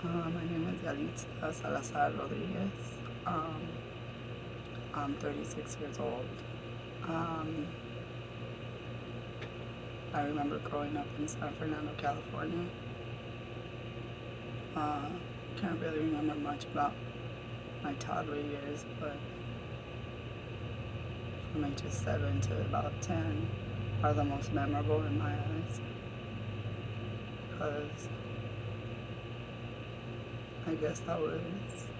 My name is Yalitza Salazar Rodriguez. Um, I'm 36 years old. Um, I remember growing up in San Fernando, California. Uh, can't really remember much about my toddler years, but from ages 7 to about 10 are the most memorable in my eyes. Because I guess I was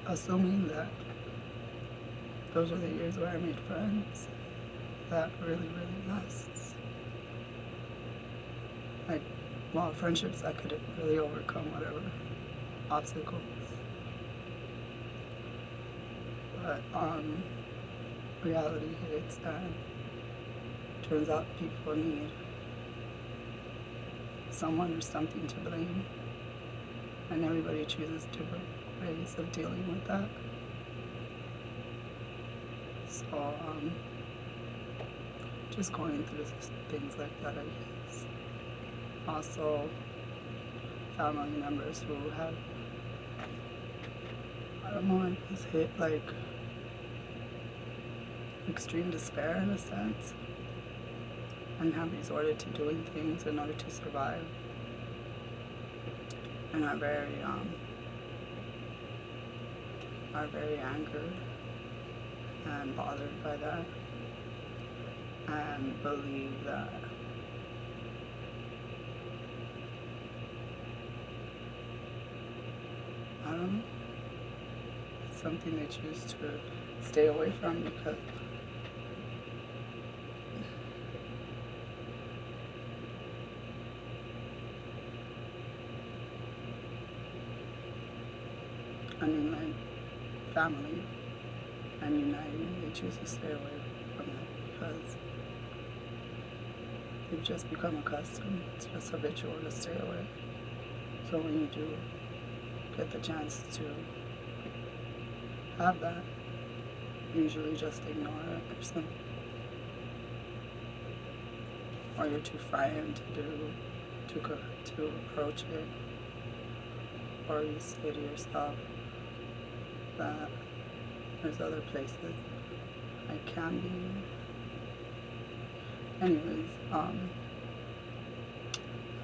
assuming that those are the years where I made friends that really lasts. Like, well, friendships that could really overcome whatever obstacles. But reality hits and turns out people need someone or something to blame, and everybody chooses different ways of dealing with that. So, just going through things like that, I guess. Also, family members who have, I don't know, I guess hit like extreme despair in a sense, and have resorted to doing things in order to survive, and are very angered and bothered by that, and believe that I don't know, something they choose to stay away from because I mean, like, family and uniting, they choose to stay away from it because they've just become accustomed. It's just habitual to stay away. So when you do get the chance to have that, usually just ignore it or something. Or you're too frightened to approach it, or you say to yourself that there's other places I can be. Anyways, I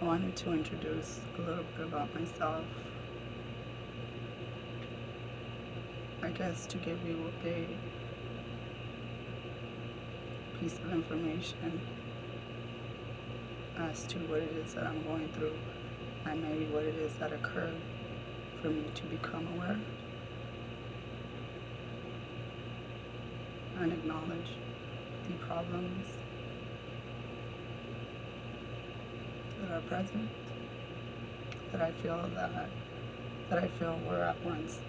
wanted to introduce a little bit about myself. I guess to give you a piece of information as to what it is that I'm going through, and maybe what it is that occurred for me to become aware and acknowledge the problems that are present, that I feel were at once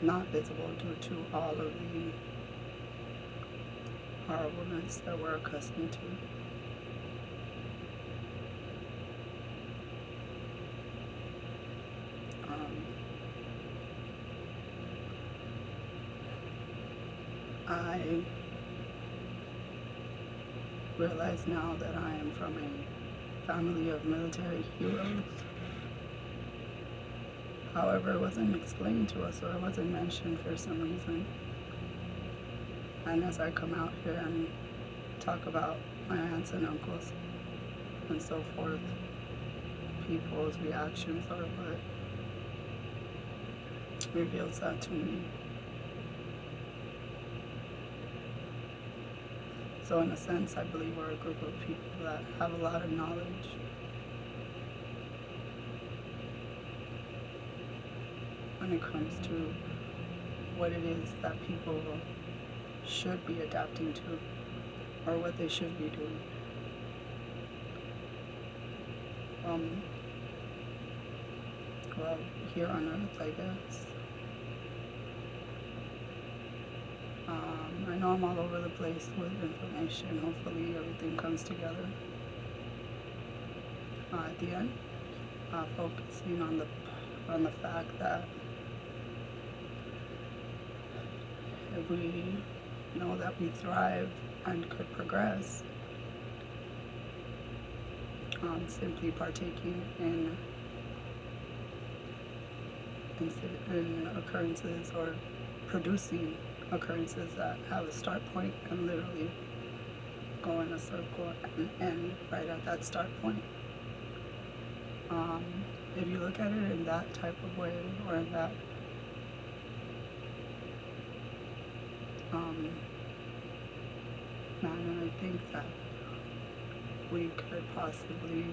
not visible due to all of the horribleness that we're accustomed to. I realize now that I am from a family of military heroes. However, it wasn't explained to us, or it wasn't mentioned for some reason. And as I come out here and talk about my aunts and uncles and so forth, people's reactions are what reveals that to me. So in a sense, I believe we're a group of people that have a lot of knowledge. When it comes to what it is that people should be adapting to, or what they should be doing. Well, here on Earth, I guess. I know I'm all over the place with information. Hopefully everything comes together at the end. Focusing on the fact that if we know that we thrive and could progress, simply partaking in in occurrences or producing occurrences that have a start point and literally go in a circle and end right at that start point. If you look at it in that type of way, or in that manner, I think that we could possibly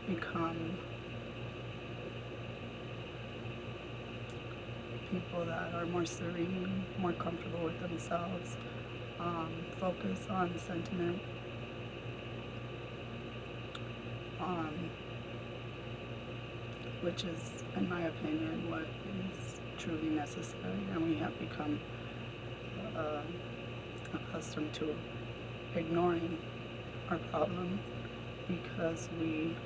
become people that are more serene, more comfortable with themselves, focus on sentiment, which is, in my opinion, what is truly necessary. And we have become accustomed to ignoring our problem because we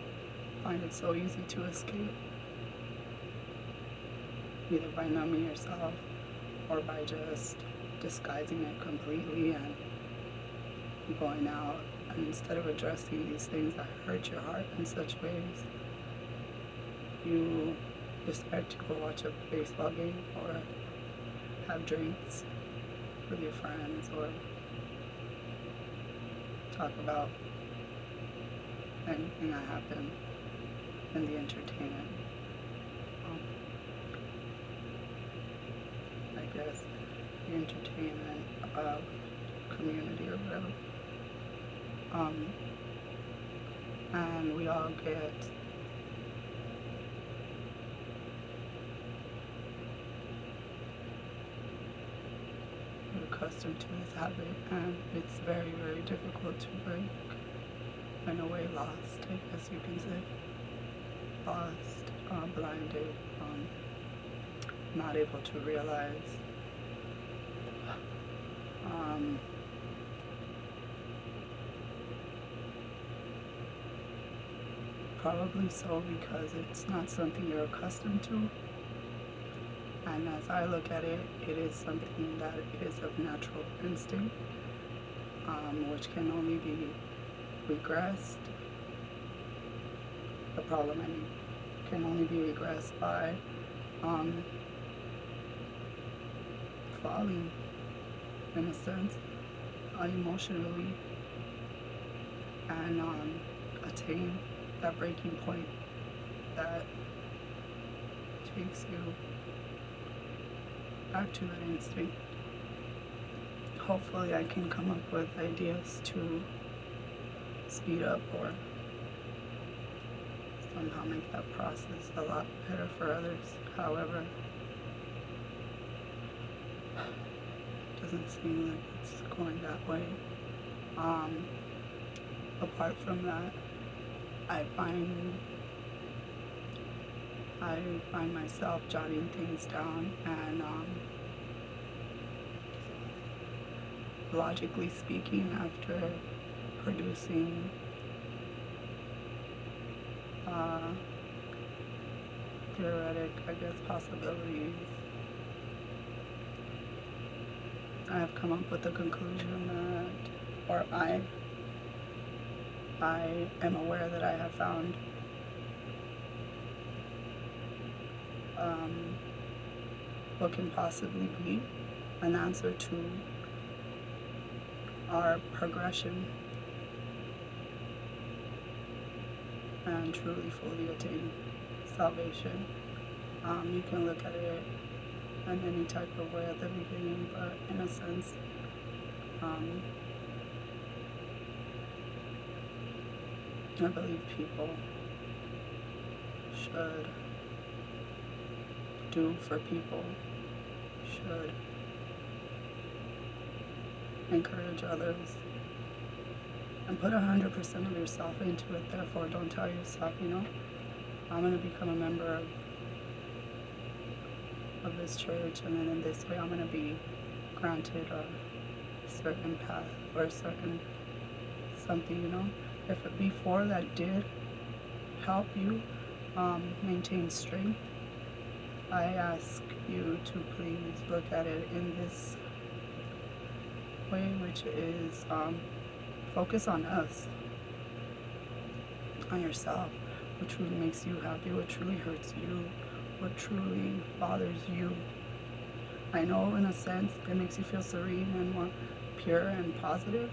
find it so easy to escape, either by numbing yourself or by just disguising it completely and going out. And instead of addressing these things that hurt your heart in such ways, you decide to go watch a baseball game or have drinks with your friends or talk about anything that happened in the entertainment, I guess, the entertainment community or whatever. And we all get accustomed to this habit, and it's very, very difficult to break. In a way, lost, I guess you can say. Lost, blinded, not able to realize. Probably so because it's not something you're accustomed to. And as I look at it, it is something that is of natural instinct, which can only be regressed. The problem, I mean, can only be regressed by falling, in a sense, emotionally, and attain that breaking point that takes you back to that instinct. Hopefully I can come up with ideas to speed up or somehow make that process a lot better for others. However, it doesn't seem like it's going that way. Apart from that, I find myself jotting things down and logically speaking, after producing theoretic, I guess, possibilities, I have come up with the conclusion that, or I am aware that I have found what can possibly be an answer to our progression and truly fully attain salvation. You can look at it in any type of way at the beginning, but in a sense, I believe people should do for people, should encourage others, and put 100% of yourself into it. Therefore, don't tell yourself, I'm going to become a member of this church, and then in this way I'm going to be granted a certain path or a certain something, If before that did help you maintain strength, I ask you to please look at it in this way, which is focus on us, on yourself, what truly makes you happy, what truly hurts you, what truly bothers you. I know in a sense it makes you feel serene and more pure and positive.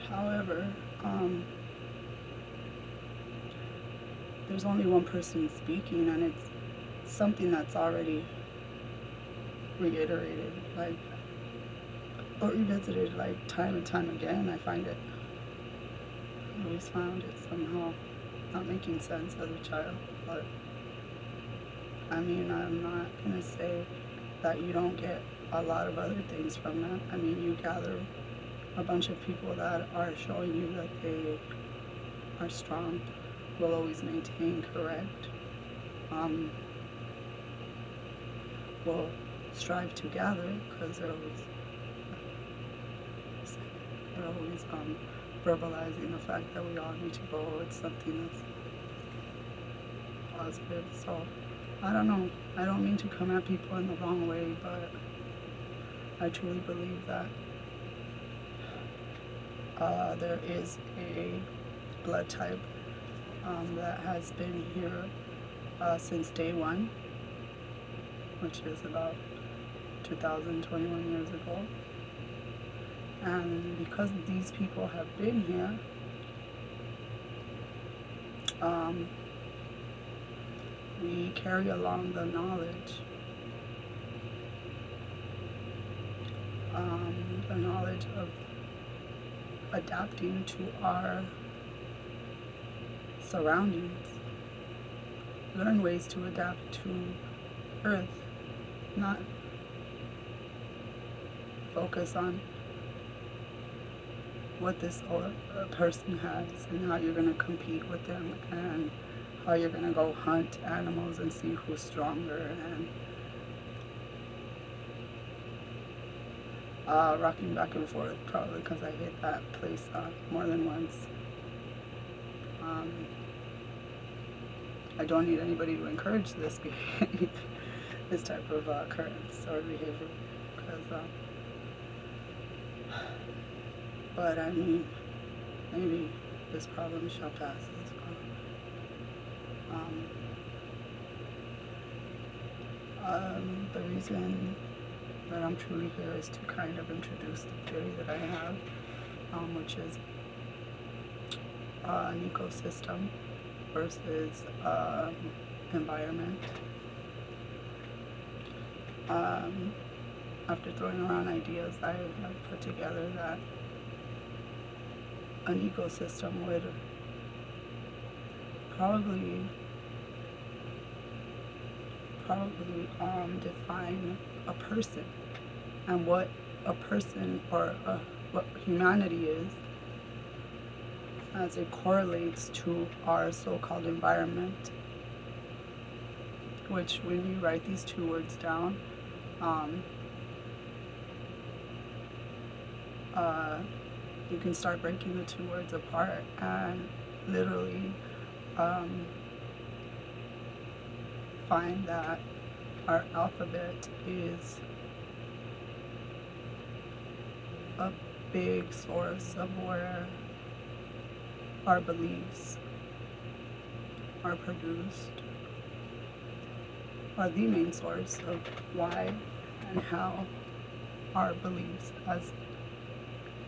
However, there's only one person speaking, and it's something that's already reiterated, like, or revisited, like, time and time again. I always found it somehow not making sense as a child. But I mean, I'm not gonna say that you don't get a lot of other things from that. I mean, you gather a bunch of people that are showing you that they are strong, will always maintain correct, will strive to gather, because they're always verbalizing the fact that we all need to go with something that's positive. So I don't know. I don't mean to come at people in the wrong way, but I truly believe that there is a blood type that has been here since day one, which is about 2021 years ago. And because these people have been here, we carry along the knowledge of adapting to our surroundings. Learn ways to adapt to Earth, not focus on what this person has and how you're going to compete with them and how you're going to go hunt animals and see who's stronger, and rocking back and forth, probably because I hit that place more than once. I don't need anybody to encourage this behavior, this type of occurrence or behavior, because but I mean, maybe this problem shall pass as well. The reason that I'm truly here is to kind of introduce the theory that I have, which is an ecosystem versus environment. After throwing around ideas, I have put together that an ecosystem would probably define a person and what a person or what humanity is, as it correlates to our so-called environment, which when you write these two words down, you can start breaking the two words apart and literally find that our alphabet is a big source of where our beliefs are produced, are the main source of why and how our beliefs as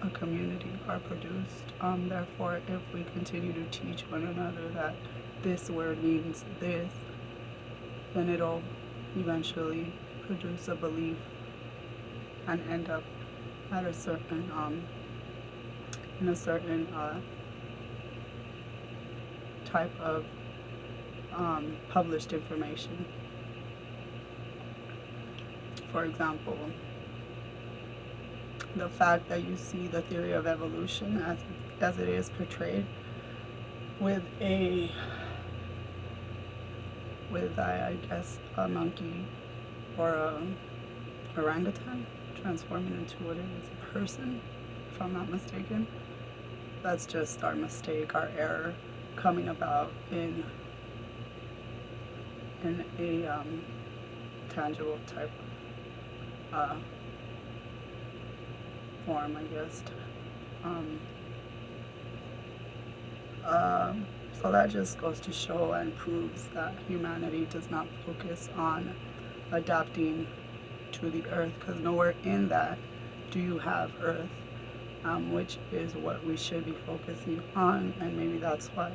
a community are produced. Therefore, if we continue to teach one another that this word means this, then it'll eventually produce a belief and end up at a certain in a certain type of published information. For example, the fact that you see the theory of evolution as it is portrayed with I guess a monkey or a orangutan transforming into what it is, a person, if I'm not mistaken. That's just our mistake, our error coming about in a tangible type of form, I guess. So that just goes to show and proves that humanity does not focus on adapting to the earth, because nowhere in that do you have earth, which is what we should be focusing on. And maybe that's why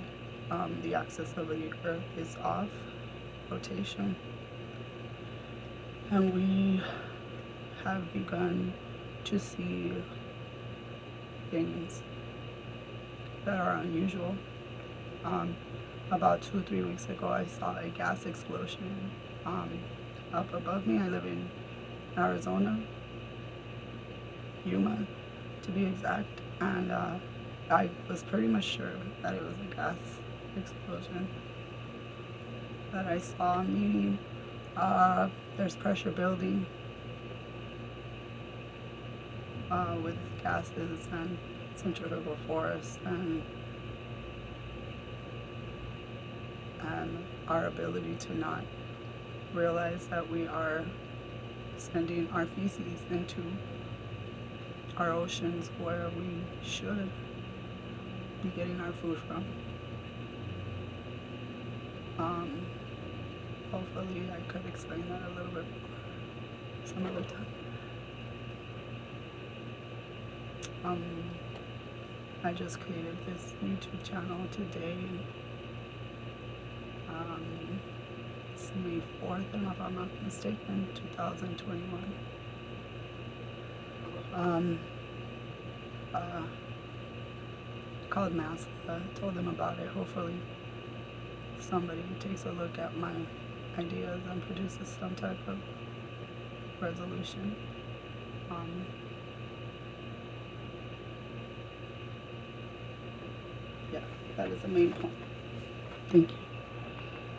the axis of the earth is off rotation. And we have begun to see things that are unusual. About 2 or 3 weeks ago, I saw a gas explosion up above me. I live in Arizona, Yuma to be exact, and I was pretty much sure that it was a gas explosion that I saw, meaning there's pressure building with gases and centrifugal force and our ability to not realize that we are sending our feces into our oceans where we should be getting our food from. Hopefully I could explain that a little bit more some other time. I just created this YouTube channel today. It's May 4th, if I'm not mistaken, 2021. Called NASA. Told them about it. Hopefully somebody takes a look at my ideas and produces some type of resolution. Yeah, that is the main point. Thank you.